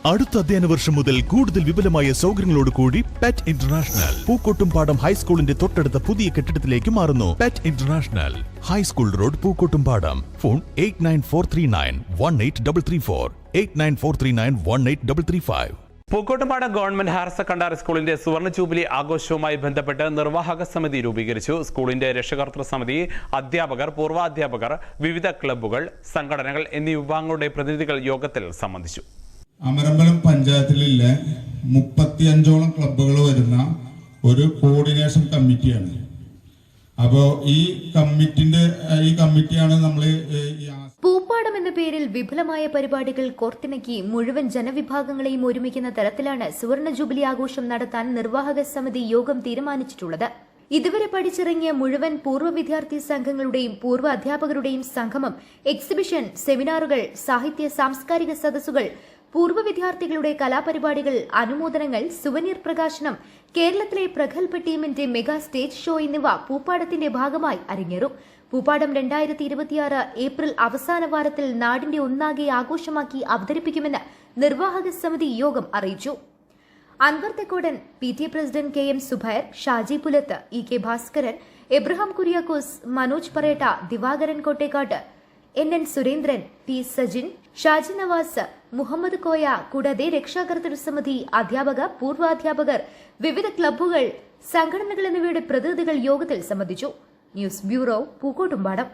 അടുത്ത അധ്യയന വർഷം മുതൽ കൂടുതൽ വിപുലമായ സൗകര്യങ്ങളോട് കൂടി പെറ്റ് ഇന്റർനാഷണൽ പൂക്കോട്ടുംപാടം ഹൈസ്കൂളിന്റെ തൊട്ടടുത്ത പുതിയ കെട്ടിടത്തിലേക്ക് മാറുന്നു. Pet international high school road Pookkottumpadam. Phone 8943918334 8943918335. Pookkottumpadam government higher secondary സ്കൂളിന്റെ സുവർണ ജൂബിലി ആഘോഷവുമായി ബന്ധപ്പെട്ട് നിർവാഹക സമിതി രൂപീകരിച്ചു. സ്കൂളിന്റെ രക്ഷകർതൃ സമിതി, അധ്യാപകർ, പൂർവാധ്യാപകർ, വിവിധ ക്ലബ്ബുകൾ, സംഘടനകൾ എന്നീ വിഭാഗങ്ങളുടെ പ്രതിനിധികൾ യോഗത്തിൽ സംബന്ധിച്ചു. അമരമ്പലം പഞ്ചായത്തിലുള്ള 35ഓളം ക്ലബ്ബുകൾ വരുന്ന ഒരു കോർഡിനേഷൻ കമ്മിറ്റിയാണ്. അപ്പോൾ ഈ കമ്മിറ്റിയാണ് നമ്മൾ പൂപ്പാടം എന്ന പേരിൽ വിപുലമായ പരിപാടികൾ കോർത്തിണക്കി മുഴുവൻ ജനവിഭാഗങ്ങളെയും ഒരുമിക്കുന്ന തരത്തിലാണ് സുവർണ ജൂബിലി ആഘോഷം നടത്താൻ നിർവാഹക സമിതി യോഗം തീരുമാനിച്ചിട്ടുള്ളത്. ഇതുവരെ പഠിച്ചിറങ്ങിയ മുഴുവൻ പൂർവ്വ വിദ്യാർത്ഥി സംഘങ്ങളുടെയും പൂർവ്വ അധ്യാപകരുടെയും സംഗമം, എക്സിബിഷൻ, സെമിനാറുകൾ, സാഹിത്യ സാംസ്കാരിക സദസ്സുകൾ, പൂർവ്വ വിദ്യാർത്ഥികളുടെ കലാപരിപാടികൾ, അനുമോദനങ്ങൾ, സുവനീർ പ്രകാശനം, കേരളത്തിലെ പ്രഗത്ഭ ടീമിന്റെ മെഗാ സ്റ്റേജ് ഷോ എന്നിവ പൂപ്പാടത്തിന്റെ ഭാഗമായി അരങ്ങേറും. പൂപ്പാടം 2026 ഏപ്രിൽ അവസാന വാരത്തിൽ നാടിന്റെ ഒന്നാകെ ആഘോഷമാക്കി അവതരിപ്പിക്കുമെന്ന് നിർവാഹക സമിതി യോഗം അറിയിച്ചു. Anwar Thekkodan, PTA president KM Zubair, Shaji Pulath, EK Bhaskaran, Abraham Kuriakose, Manoj Paretta, Divakaran Kottekkat, NN Surendran, P Sajin, Shaji Nawas, Muhammad Koya കൂടാതെ രക്ഷാകർതൃ സമിതി, അധ്യാപക, പൂർവാധ്യാപകർ, വിവിധ ക്ലബ്ബുകൾ, സംഘടനകൾ എന്നിവയുടെ പ്രതിനിധികൾ യോഗത്തിൽ സംബന്ധിച്ചു. News bureau, Pookkottumpadam.